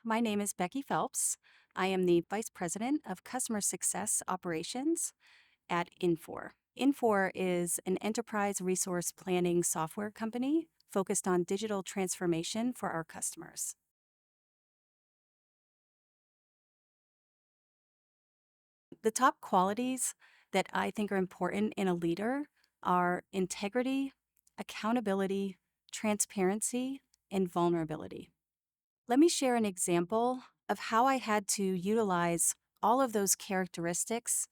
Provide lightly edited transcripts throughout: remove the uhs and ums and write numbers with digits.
My name is Becki Phelps. I am the Vice President of Customer Success Operations at Infor. Infor is an enterprise resource planning software company focused on digital transformation for our customers. The top qualities that I think are important in a leader are integrity, accountability, transparency, and vulnerability. Let me share an example of how I had to utilize all of those characteristics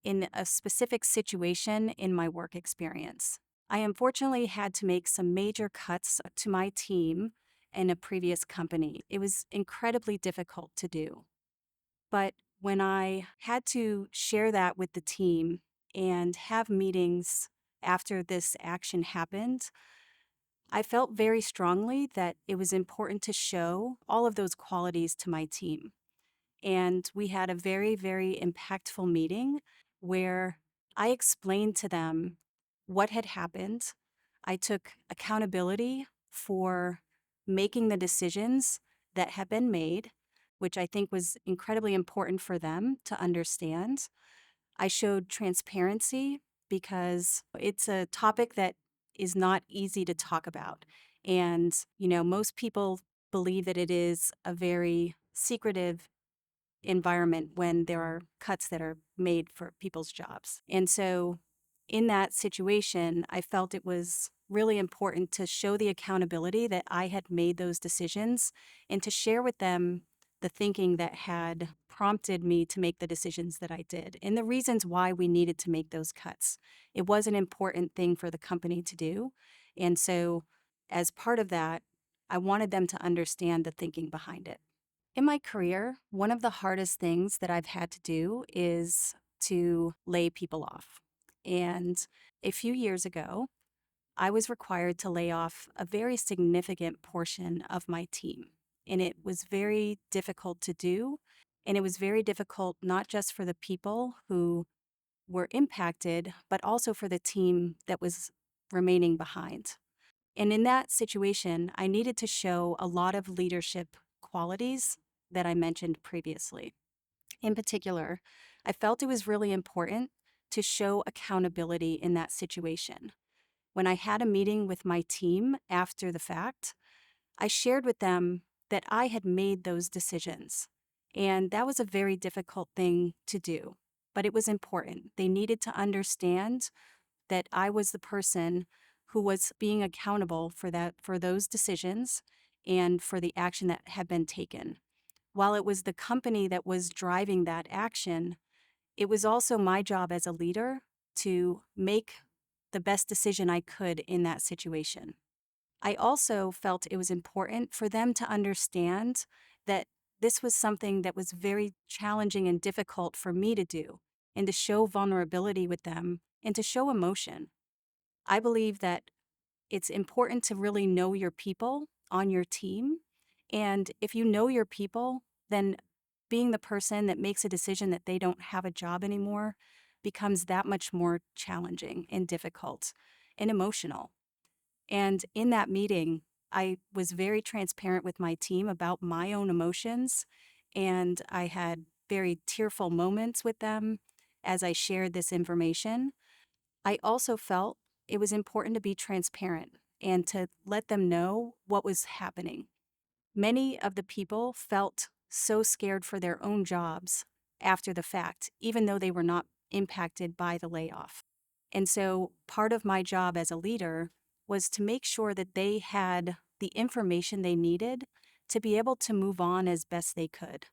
in a specific situation in my work experience. I unfortunately had to make some major cuts to my team in a previous company. It was incredibly difficult to do. But when I had to share that with the team and have meetings after this action happened, I felt very strongly that it was important to show all of those qualities to my team. And we had a very, very impactful meeting where I explained to them what had happened. I took accountability for making the decisions that had been made, which I think was incredibly important for them to understand. I showed transparency because it's a topic that is not easy to talk about. And, most people believe that it is a very secretive environment when there are cuts that are made for people's jobs. And so, in that situation, I felt it was really important to show the accountability that I had made those decisions and to share with them the thinking that had prompted me to make the decisions that I did and the reasons why we needed to make those cuts. It was an important thing for the company to do. And so, as part of that, I wanted them to understand the thinking behind it. In my career, one of the hardest things that I've had to do is to lay people off. And a few years ago, I was required to lay off a very significant portion of my team. And it was very difficult to do. And it was very difficult not just for the people who were impacted, but also for the team that was remaining behind. And in that situation, I needed to show a lot of leadership qualities that I mentioned previously. In particular, I felt it was really important to show accountability in that situation. When I had a meeting with my team after the fact, I shared with them that I had made those decisions. And that was a very difficult thing to do, but it was important. They needed to understand that I was the person who was being accountable for those decisions and for the action that had been taken. While it was the company that was driving that action, it was also my job as a leader to make the best decision I could in that situation. I also felt it was important for them to understand that this was something that was very challenging and difficult for me to do, and to show vulnerability with them and to show emotion. I believe that it's important to really know your people on your team. And if you know your people, then being the person that makes a decision that they don't have a job anymore becomes that much more challenging and difficult and emotional. And in that meeting, I was very transparent with my team about my own emotions, and I had very tearful moments with them as I shared this information. I also felt it was important to be transparent and to let them know what was happening. Many of the people felt so scared for their own jobs after the fact, even though they were not impacted by the layoff. And so part of my job as a leader was to make sure that they had the information they needed to be able to move on as best they could.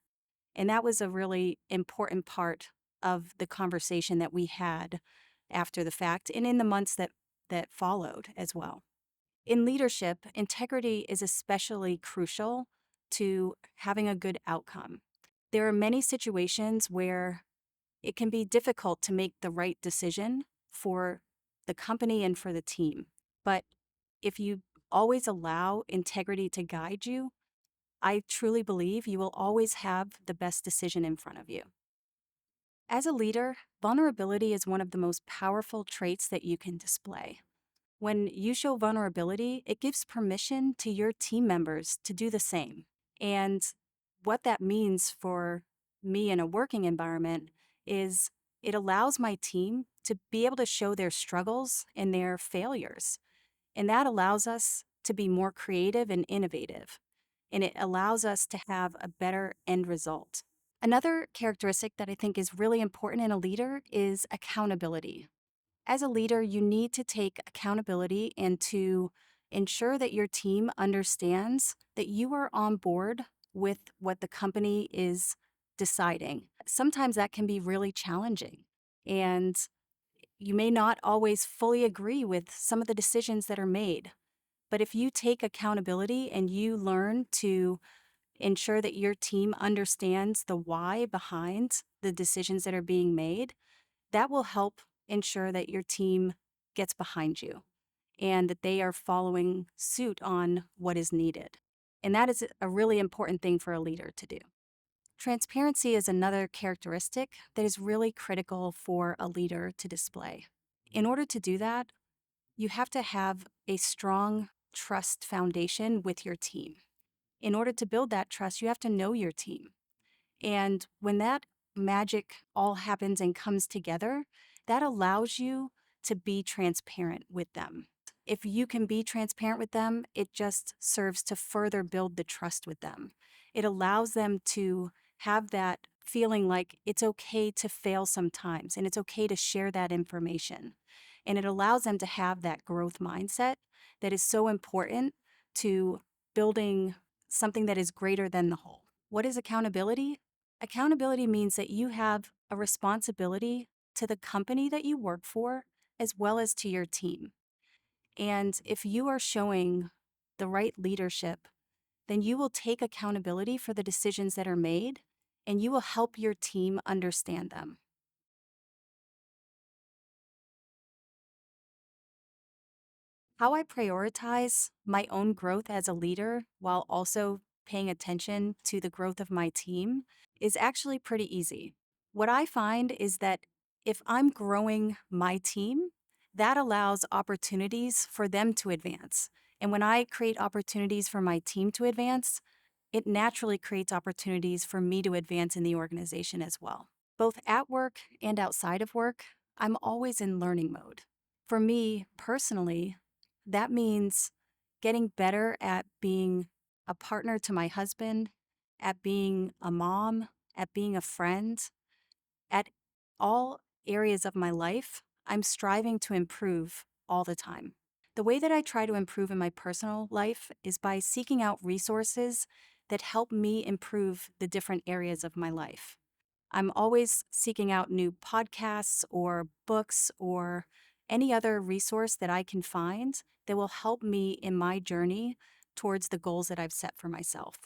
And that was a really important part of the conversation that we had after the fact and in the months that followed as well. In leadership, integrity is especially crucial to having a good outcome. There are many situations where it can be difficult to make the right decision for the company and for the team. But if you always allow integrity to guide you, I truly believe you will always have the best decision in front of you. As a leader, vulnerability is one of the most powerful traits that you can display. When you show vulnerability, it gives permission to your team members to do the same. And what that means for me in a working environment is it allows my team to be able to show their struggles and their failures. And that allows us to be more creative and innovative. And it allows us to have a better end result. Another characteristic that I think is really important in a leader is accountability. As a leader, you need to take accountability and to ensure that your team understands that you are on board with what the company is deciding. Sometimes that can be really challenging, and you may not always fully agree with some of the decisions that are made. But if you take accountability and you learn to ensure that your team understands the why behind the decisions that are being made, that will help ensure that your team gets behind you and that they are following suit on what is needed. And that is a really important thing for a leader to do. Transparency is another characteristic that is really critical for a leader to display. In order to do that, you have to have a strong trust foundation with your team. In order to build that trust, you have to know your team. And when that magic all happens and comes together, that allows you to be transparent with them. If you can be transparent with them, it just serves to further build the trust with them. It allows them to have that feeling like it's okay to fail sometimes and it's okay to share that information. And it allows them to have that growth mindset that is so important to building something that is greater than the whole. What is accountability? Accountability means that you have a responsibility to the company that you work for as well as to your team. And if you are showing the right leadership, then you will take accountability for the decisions that are made and you will help your team understand them. How I prioritize my own growth as a leader while also paying attention to the growth of my team is actually pretty easy. What I find is that if I'm growing my team, that allows opportunities for them to advance. And when I create opportunities for my team to advance, it naturally creates opportunities for me to advance in the organization as well. Both at work and outside of work, I'm always in learning mode. For me personally, that means getting better at being a partner to my husband, at being a mom, at being a friend, at all areas of my life. I'm striving to improve all the time. The way that I try to improve in my personal life is by seeking out resources that help me improve the different areas of my life. I'm always seeking out new podcasts or books or any other resource that I can find that will help me in my journey towards the goals that I've set for myself.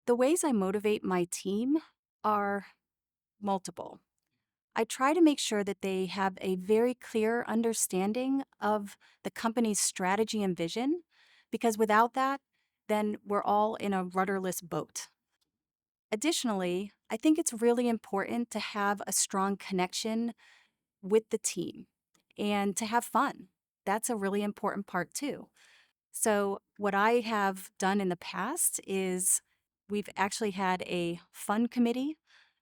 The ways I motivate my team are multiple. I try to make sure that they have a very clear understanding of the company's strategy and vision, because without that, then we're all in a rudderless boat. Additionally, I think it's really important to have a strong connection with the team and to have fun. That's a really important part too. So, what I have done in the past is we've actually had a fun committee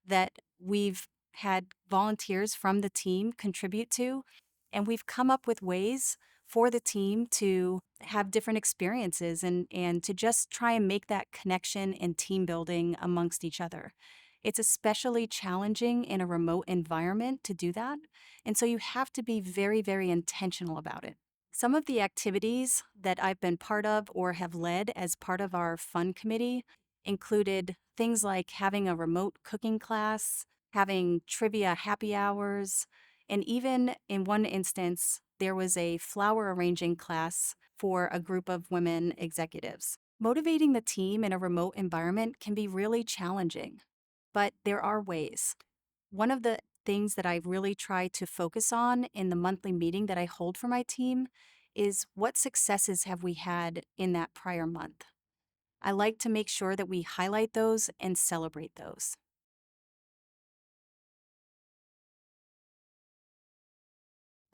that we've had volunteers from the team contribute to, and we've come up with ways for the team to have different experiences and to just try and make that connection and team building amongst each other. It's especially challenging in a remote environment to do that. And so you have to be very, very intentional about it. Some of the activities that I've been part of or have led as part of our fun committee included things like having a remote cooking class, having trivia happy hours, and even in one instance, there was a flower arranging class for a group of women executives. Motivating the team in a remote environment can be really challenging, but there are ways. One of the things that I really try to focus on in the monthly meeting that I hold for my team is what successes have we had in that prior month. I like to make sure that we highlight those and celebrate those.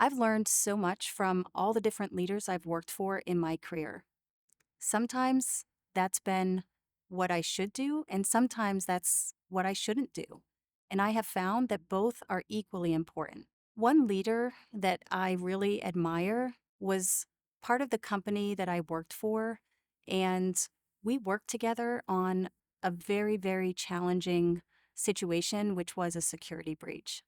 I've learned so much from all the different leaders I've worked for in my career. Sometimes that's been what I should do, and sometimes that's what I shouldn't do. And I have found that both are equally important. One leader that I really admire was part of the company that I worked for, and we worked together on a very, very challenging situation, which was a security breach.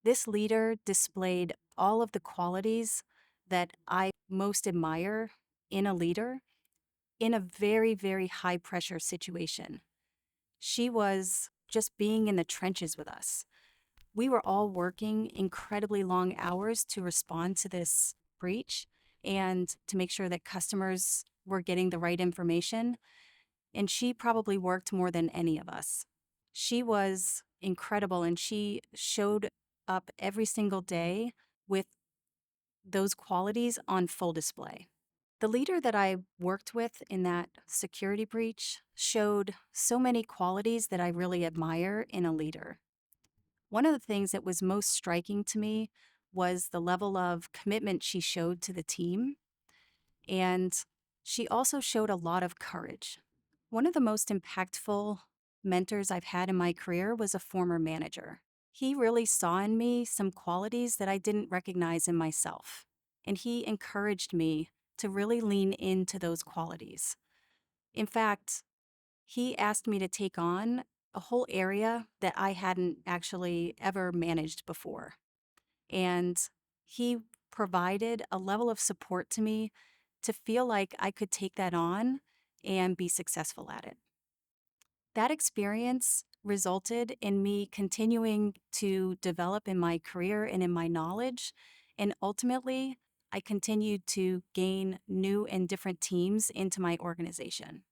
This leader displayed all of the qualities that I most admire in a leader in a very, very high pressure situation. She was just being in the trenches with us. We were all working incredibly long hours to respond to this breach and to make sure that customers were getting the right information. And she probably worked more than any of us. She was incredible and she showed up every single day with those qualities on full display. The leader that I worked with in that security breach showed so many qualities that I really admire in a leader. One of the things that was most striking to me was the level of commitment she showed to the team, and she also showed a lot of courage. One of the most impactful mentors I've had in my career was a former manager. He really saw in me some qualities that I didn't recognize in myself, and he encouraged me to really lean into those qualities. In fact, he asked me to take on a whole area that I hadn't actually ever managed before. And he provided a level of support to me to feel like I could take that on and be successful at it. That experience resulted in me continuing to develop in my career and in my knowledge. And ultimately, I continued to gain new and different teams into my organization.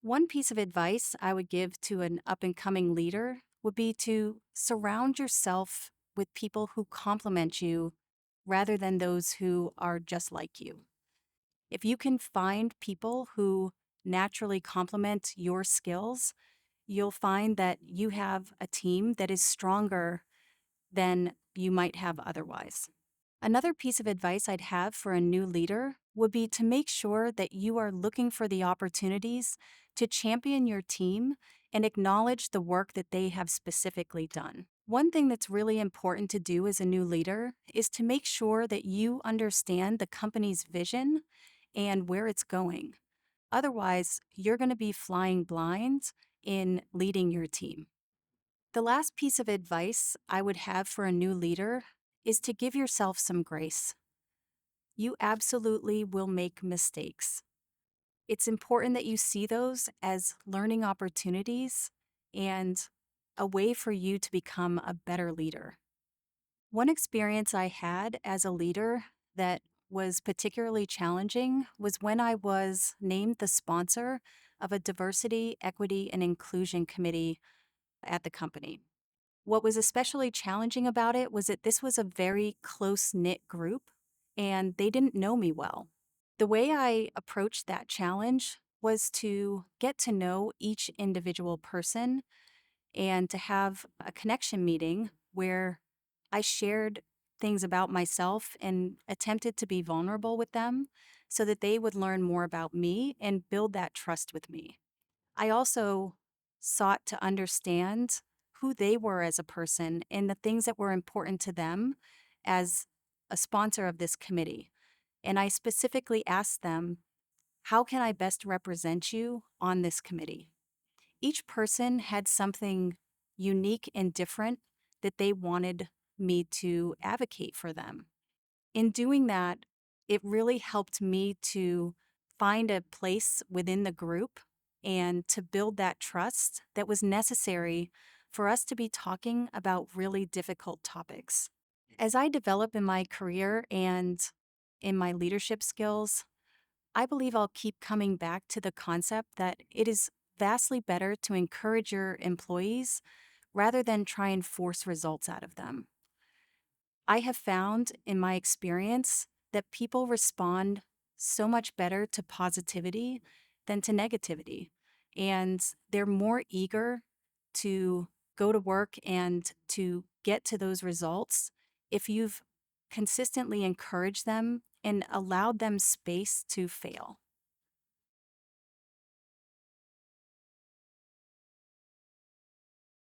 One piece of advice I would give to an up and coming leader would be to surround yourself with people who complement you rather than those who are just like you. If you can find people who naturally complement your skills, you'll find that you have a team that is stronger than you might have otherwise. Another piece of advice I'd have for a new leader would be to make sure that you are looking for the opportunities to champion your team and acknowledge the work that they have specifically done. One thing that's really important to do as a new leader is to make sure that you understand the company's vision and where it's going. Otherwise, you're going to be flying blind in leading your team. The last piece of advice I would have for a new leader is to give yourself some grace. You absolutely will make mistakes. It's important that you see those as learning opportunities and a way for you to become a better leader. One experience I had as a leader that was particularly challenging was when I was named the sponsor of a diversity, equity, and inclusion committee at the company. What was especially challenging about it was that this was a very close-knit group and they didn't know me well. The way I approached that challenge was to get to know each individual person and to have a connection meeting where I shared things about myself and attempted to be vulnerable with them so that they would learn more about me and build that trust with me. I also sought to understand who they were as a person and the things that were important to them as a sponsor of this committee. And I specifically asked them, how can I best represent you on this committee? Each person had something unique and different that they wanted me to advocate for them. In doing that, it really helped me to find a place within the group and to build that trust that was necessary for us to be talking about really difficult topics. As I develop in my career and in my leadership skills, I believe I'll keep coming back to the concept that it is vastly better to encourage your employees rather than try and force results out of them. I have found in my experience that people respond so much better to positivity than to negativity. And they're more eager to go to work and to get to those results if you've consistently encouraged them and allowed them space to fail.